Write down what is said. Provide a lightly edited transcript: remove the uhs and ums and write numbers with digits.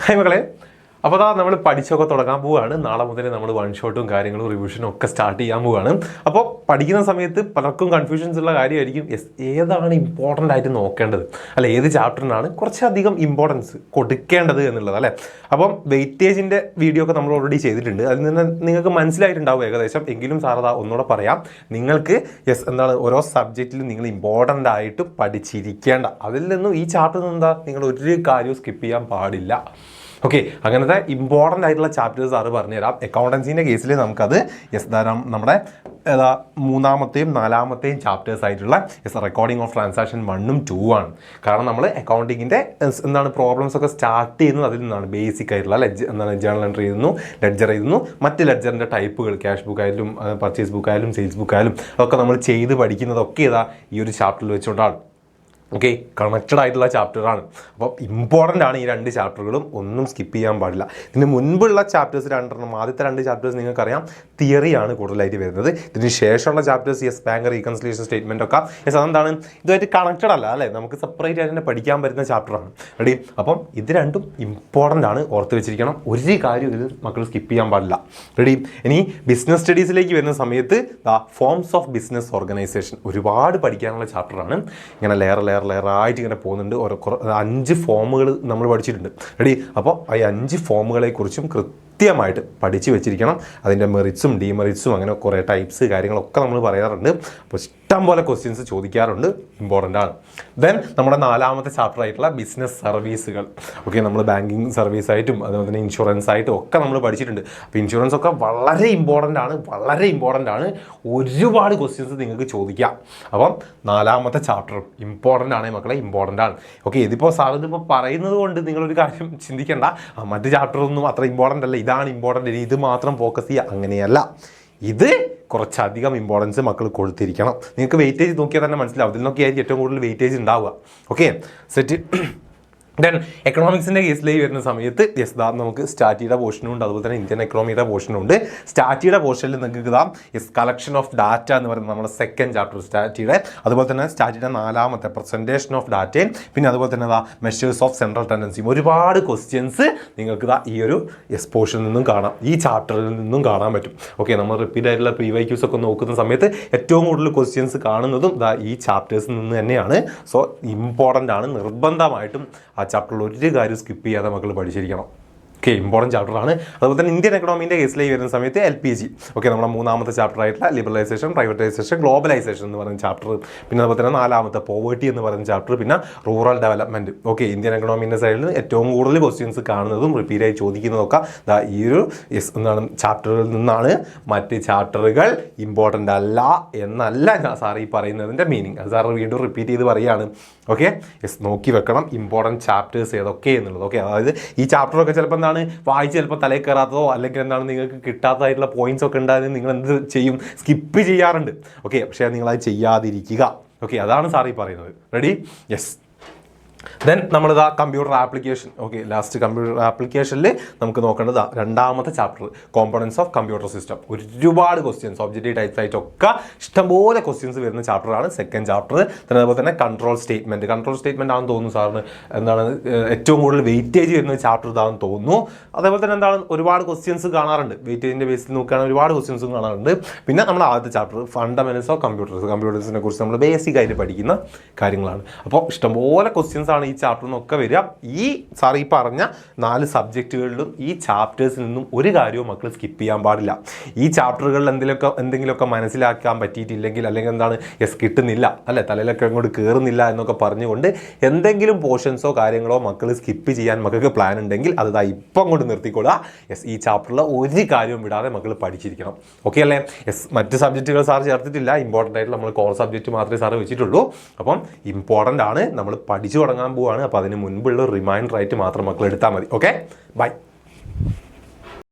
Hi മക്കളെ, അപ്പോൾ നമ്മൾ പഠിച്ചൊക്കെ തുടങ്ങാൻ പോവുകയാണ്. നാളെ മുതൽ നമ്മൾ വൺ ഷോട്ടും കാര്യങ്ങളും റിവിഷനും ഒക്കെ സ്റ്റാർട്ട് ചെയ്യാൻ പോവുകയാണ്. അപ്പോൾ പഠിക്കുന്ന സമയത്ത് പലർക്കും കൺഫ്യൂഷൻസ് ഉള്ള കാര്യമായിരിക്കും, ഏതാണ് ഇമ്പോർട്ടൻ്റ് ആയിട്ട് നോക്കേണ്ടത്, അല്ല ഏത് ചാപ്റ്ററിനാണ് കുറച്ചധികം ഇമ്പോർട്ടൻസ് കൊടുക്കേണ്ടത് എന്നുള്ളത് അല്ലേ. അപ്പം വെയിറ്റേജിൻ്റെ വീഡിയോ ഒക്കെ നമ്മൾ ഓൾറെഡി ചെയ്തിട്ടുണ്ട്. അതിൽ നിന്ന് നിങ്ങൾക്ക് മനസ്സിലായിട്ടുണ്ടാവും ഏകദേശം. എങ്കിലും സാറതാ ഒന്നുകൂടെ പറയാം, നിങ്ങൾക്ക് ഓരോ സബ്ജക്റ്റിലും നിങ്ങൾ ഇമ്പോർട്ടൻ്റ് ആയിട്ട് പഠിച്ചിരിക്കേണ്ട, അതിൽ നിന്നും ഈ ചാപ്റ്ററിൽ നിന്ന് നിങ്ങൾ ഒരു കാര്യവും സ്കിപ്പ് ചെയ്യാൻ പാടില്ല. ഓക്കെ, അങ്ങനത്തെ ഇമ്പോർട്ടൻ്റ് ആയിട്ടുള്ള ചാപ്റ്റേഴ്സ് സാറ് പറഞ്ഞുതരാം. അക്കൗണ്ടൻസിൻ്റെ കേസിൽ നമുക്കത് നമ്മുടെ മൂന്നാമത്തെയും നാലാമത്തെയും ചാപ്റ്റേഴ്സ് ആയിട്ടുള്ള റെക്കോർഡിംഗ് ഓഫ് ട്രാൻസാക്ഷൻ 1ഉം 2 ആണ്. കാരണം നമ്മൾ അക്കൗണ്ടിങ്ങിൻ്റെ പ്രോബ്ലംസ് ഒക്കെ സ്റ്റാർട്ട് ചെയ്യുന്നത് അതിൽ നിന്നാണ്. ബേസിക് ആയിട്ടുള്ള ജേണൽ എൻട്രി ചെയ്യുന്നു, ലെഡ്ജർ എഴുതുന്നു, മറ്റ് ലെഡ്ജറിൻ്റെ ടൈപ്പുകൾ, ക്യാഷ് ബുക്ക് ആയാലും പർച്ചേസ് ബുക്ക് ആയാലും സെയിൽസ് ബുക്ക് ആയാലും അതൊക്കെ നമ്മൾ ചെയ്ത് പഠിക്കുന്നതൊക്കെ ഈ ഒരു ചാപ്റ്ററിൽ വെച്ചുകൊണ്ടാണ്. ഓക്കെ, കണക്റ്റഡ് ആയിട്ടുള്ള ചാപ്റ്ററാണ്. അപ്പോൾ ഇമ്പോർട്ടൻ്റ് ആണ് ഈ 2 ചാപ്റ്ററുകളും, ഒന്നും സ്കിപ്പ് ചെയ്യാൻ പാടില്ല. ഇതിന് മുൻപുള്ള ചാപ്റ്റേഴ്സ് 2 ആദ്യത്തെ 2 ചാപ്റ്റേഴ്സ് നിങ്ങൾക്കറിയാം തിയറിയാണ് കൂടുതലായിട്ട് വരുന്നത്. ഇതിന് ശേഷമുള്ള ചാപ്റ്റേഴ്സ് ബാങ്ക് റീകൺസിലിയേഷൻ സ്റ്റേറ്റ്മെൻ്റ് ഒക്കെ അതെന്താണ്, ഇതുമായിട്ട് കണക്റ്റഡ് അല്ല അല്ലേ, നമുക്ക് സെപ്പറേറ്റ് ആയിട്ട് തന്നെ പഠിക്കാൻ പറ്റുന്ന ചാപ്റ്ററാണ്. റെഡി? അപ്പം ഇത് 2ഉം ഇമ്പോർട്ടൻ്റ് ആണ്, ഓർത്ത് വെച്ചിരിക്കണം. ഒരു കാര്യം ഇതിൽ മക്കൾ സ്കിപ്പ് ചെയ്യാൻ പാടില്ല. റെഡി? ഇനി ബിസിനസ് സ്റ്റഡീസിലേക്ക് വരുന്ന സമയത്ത് ഫോംസ് ഓഫ് ബിസിനസ് ഓർഗനൈസേഷൻ ഒരുപാട് പഠിക്കാനുള്ള ചാപ്റ്ററാണ്. ഇങ്ങനെ ലെയറായിട്ട് ഇങ്ങനെ പോകുന്നുണ്ട്. 5 ഫോമുകൾ നമ്മൾ പഠിച്ചിട്ടുണ്ട്. റെഡി? അപ്പോൾ ഈ 5 ഫോമുകളെക്കുറിച്ചും കൃത്യമായിട്ട് പഠിച്ചു വെച്ചിരിക്കണം. അതിൻ്റെ മെറിറ്റ്സും ഡീമെറിറ്റ്സും അങ്ങനെ കുറേ ടൈപ്സ് കാര്യങ്ങളൊക്കെ നമ്മൾ പറയാറുണ്ട്. അപ്പോൾ ഇഷ്ടം പോലെ ക്വസ്റ്റ്യൻസ് ചോദിക്കാറുണ്ട്, ഇമ്പോർട്ടൻ്റ് ആണ്. ദെൻ നമ്മുടെ 4ാമത്തെ ചാപ്റ്റർ ആയിട്ടുള്ള ബിസിനസ് സർവീസുകൾ. ഓക്കെ, നമ്മൾ ബാങ്കിങ് സർവീസായിട്ടും അതുപോലെ തന്നെ ഇൻഷുറൻസ് ആയിട്ടും ഒക്കെ നമ്മൾ പഠിച്ചിട്ടുണ്ട്. അപ്പോൾ ഇൻഷുറൻസ് ഒക്കെ വളരെ ഇമ്പോർട്ടൻ്റ് ആണ്. ഒരുപാട് ക്വസ്റ്റ്യൻസ് നിങ്ങൾക്ക് ചോദിക്കാം. അപ്പം 4ാമത്തെ ചാപ്റ്ററും ഇമ്പോർട്ടൻ്റ് ആണ് മക്കളെ, ഇമ്പോർട്ടൻ്റ് ആണ്. ഓക്കെ, ഇതിപ്പോൾ സാർ ഇതിപ്പോൾ പറയുന്നത് കൊണ്ട് നിങ്ങളൊരു കാര്യം ചിന്തിക്കേണ്ട, മറ്റ് ചാപ്റ്ററൊന്നും അത്ര ഇമ്പോർട്ടൻ്റ് അല്ല, ഇതാണ് ഇമ്പോർട്ടൻ്റ്, ഇത് മാത്രം ഫോക്കസ് ചെയ്യുക, അങ്ങനെയല്ല. ഇത് കുറച്ചധികം ഇമ്പോർട്ടൻസ് മക്കൾ കൊടുത്തിരിക്കണം. നിങ്ങൾക്ക് വെയിറ്റേജ് നോക്കിയാൽ തന്നെ മനസ്സിലാവും, ഇതിൽ നോക്കിയായിരിക്കും ഏറ്റവും കൂടുതൽ വെയിറ്റേജ് ഉണ്ടാവുക. Okay, set. ദെൻ എക്കണോമിക്സിൻ്റെ കേസിലേക്ക് വരുന്ന സമയത്ത് നമുക്ക് സ്റ്റാറ്റിയുടെ പോർഷനും ഉണ്ട്, അതുപോലെ തന്നെ ഇന്ത്യൻ എക്കണോമിയുടെ പോർഷനും ഉണ്ട്. സ്റ്റാറ്റിയുടെ പോർഷനിൽ നിങ്ങൾക്ക് കളക്ഷൻ ഓഫ് ഡാറ്റ എന്ന് പറയുന്നത് നമ്മുടെ 2nd ചാപ്റ്റർ സ്റ്റാറ്റിയുടെ, അതുപോലെ തന്നെ സ്റ്റാറ്റിയുടെ 4ാമത്തെ പ്രസൻറ്റേഷൻ ഓഫ് ഡാറ്റയും, പിന്നെ അതുപോലെ തന്നെ മെഷേഴ്സ് ഓഫ് സെൻട്രൽ ടെൻഡൻസിയും. ഒരുപാട് ക്വസ്റ്റ്യൻസ് നിങ്ങൾക്ക് ഈ ഒരു പോർഷനിൽ നിന്നും കാണാം, ഈ ചാപ്റ്ററിൽ നിന്നും കാണാൻ പറ്റും. ഓക്കെ, നമ്മൾ റിപ്പീറ്റ് ആയിട്ടുള്ള PYQs ഒക്കെ നോക്കുന്ന സമയത്ത് ഏറ്റവും കൂടുതൽ ക്വസ്റ്റ്യൻസ് കാണുന്നതും ഈ ചാപ്റ്റേഴ്സിൽ നിന്ന് തന്നെയാണ്. സോ ഇമ്പോർട്ടൻ്റ് ആണ്, നിർബന്ധമായിട്ടും ആ ചാപ്റ്ററിൽ ഒരു കാര്യം സ്കിപ്പ് ചെയ്യാതെ മക്കൾ പഠിച്ചിരിക്കണം. ഓക്കെ, ഇമ്പോർട്ടൻറ്റ് ചാപ്റ്ററാണ്. അതുപോലെ തന്നെ ഇന്ത്യൻ എക്കണോമിൻ്റെ കേസിലേക്ക് വരുന്ന സമയത്ത് LPG. ഓക്കെ, നമ്മുടെ 3ാമത്തെ ചാപ്റ്റർ ആയിട്ടുള്ള ലിബറലൈസേഷൻ, പ്രൈവറ്റൈസേഷൻ, ഗ്ലോബലൈസേഷൻ എന്ന് പറയുന്ന ചാപ്റ്റർ, പിന്നെ അതുപോലെ തന്നെ 4ാമത്തെ പോവേർട്ടി എന്ന് പറയുന്ന ചാപ്റ്റർ, പിന്നെ റൂറൽ ഡെവലപ്മെൻറ്റ്. ഓക്കെ, ഇന്ത്യൻ എക്കണോമിൻ്റെ സൈഡിൽ ഏറ്റവും കൂടുതൽ ക്വസ്റ്റ്യൻസ് കാണുന്നതും റിപ്പീറ്റായി ചോദിക്കുന്നതൊക്കെ ഈ ഒരു ചാപ്റ്ററിൽ നിന്നാണ്. മറ്റ് ചാപ്റ്ററുകൾ ഇമ്പോർട്ടൻ്റ് അല്ല എന്നല്ല ഞാൻ സാർ ഈ പറയുന്നതിൻ്റെ മീനിങ്. അത് സാർ വീണ്ടും റിപ്പീറ്റ് ചെയ്ത് പറയുകയാണ്. ഓക്കെ, നോക്കി വെക്കണം ഇമ്പോർട്ടൻറ്റ് ചാപ്റ്റേഴ്സ് ഏതൊക്കെ എന്നുള്ളത്. ഓക്കെ, അതായത് ഈ ചാപ്റ്ററൊക്കെ ചിലപ്പോൾ വായിച്ച് ചിലപ്പോൾ തലയിൽ കയറാത്തതോ അല്ലെങ്കിൽ നിങ്ങൾക്ക് കിട്ടാത്തതായിട്ടുള്ള പോയിന്റ്സ് ഒക്കെ ഉണ്ടായത് നിങ്ങൾ എന്ത് ചെയ്യും, സ്കിപ്പ് ചെയ്യാറുണ്ട്. ഓക്കെ, പക്ഷേ നിങ്ങളത് ചെയ്യാതിരിക്കുക. ഓക്കെ, അതാണ് സാർ ഈ പറയുന്നത്. റെഡി? യെസ്. ദെൻ നമ്മളിതാ computer application. Okay, last computer ആപ്ലിക്കേഷനിൽ നമുക്ക് നോക്കേണ്ടത് 2ാമത്തെ chapter components of computer system. ഒരുപാട് ക്വസ്റ്റ്യൻസ് ഒബ്ജക്റ്റീവ് ടൈപ്സ് ആയിട്ടൊക്കെ ഇഷ്ടംപോലെ ക്വസ്റ്റ്യൻസ് വരുന്ന ചാപ്റ്ററാണ് 2nd ചാപ്റ്റർ. പിന്നെ അതുപോലെ തന്നെ കൺട്രോൾ സ്റ്റേറ്റ്മെൻറ്റ് ആണെന്ന് തോന്നുന്നു സാറിന് ഏറ്റവും കൂടുതൽ വെയിറ്റേജ് വരുന്ന ചാപ്റ്റർ ഇതാണെന്ന് തോന്നുന്നു. അതേപോലെ തന്നെ ഒരുപാട് ക്വസ്റ്റ്യൻസ് കാണാറുണ്ട്, വെയിറ്റേജിൻ്റെ ബേസിൽ നോക്കുകയാണെങ്കിൽ ഒരുപാട് ക്വസ്റ്റ്യൻസും കാണാറുണ്ട്. പിന്നെ നമ്മൾ ആദ്യത്തെ ചാപ്റ്റർ ഫണ്ടമെന്റ്സ് ഓഫ് കമ്പ്യൂട്ടേഴ്സിനെ കുറിച്ച് നമ്മൾ ബേസിക് ആയിട്ട് പഠിക്കുന്ന കാര്യങ്ങളാണ്. അപ്പോൾ ഇഷ്ടംപോലെ ക്വസ്റ്റ്യൻസ് ആണ് ഈ ചാപ്റ്ററിൽ നിന്നൊക്കെ വരിക. ഈ സാർ ഈ പറഞ്ഞ 4 സബ്ജക്റ്റുകളിലും ഈ ചാപ്റ്റേഴ്സിൽ നിന്നും ഒരു കാര്യവും മക്കൾ സ്കിപ്പ് ചെയ്യാൻ പാടില്ല. ഈ ചാപ്റ്ററുകളിൽ എന്തെങ്കിലുമൊക്കെ മനസ്സിലാക്കാൻ പറ്റിയിട്ടില്ലെങ്കിൽ, അല്ലെങ്കിൽ കിട്ടുന്നില്ല അല്ലെ, തലയിലൊക്കെ അങ്ങോട്ട് കയറുന്നില്ല എന്നൊക്കെ പറഞ്ഞുകൊണ്ട് എന്തെങ്കിലും പോർഷൻസോ കാര്യങ്ങളോ മക്കൾ സ്കിപ്പ് ചെയ്യാൻ മക്കൾക്ക് പ്ലാൻ ഉണ്ടെങ്കിൽ അത് ഇപ്പം കൊണ്ട് നിർത്തിക്കൊള്ളുക. ഈ ചാപ്റ്ററിൽ ഒരു കാര്യവും വിടാതെ മക്കൾ പഠിച്ചിരിക്കണം. ഓക്കെ അല്ലേ? മറ്റ് സബ്ജക്റ്റുകൾ സാർ ചേർത്തിട്ടില്ല, ഇമ്പോർട്ടൻ്റ് ആയിട്ട് നമ്മൾ കോർ സബ്ജക്റ്റ് മാത്രമേ സാറ് വെച്ചിട്ടുള്ളൂ. അപ്പം ഇമ്പോർട്ടൻ്റ് ആണ്, നമ്മൾ പഠിച്ചു തുടങ്ങാൻ പോവുകയാണ്. അപ്പോൾ അതിന് മുൻപുള്ള റിമൈൻഡർ ആയിട്ട് മാത്രം മക്കൾ എടുത്താൽ മതി. Okay, by.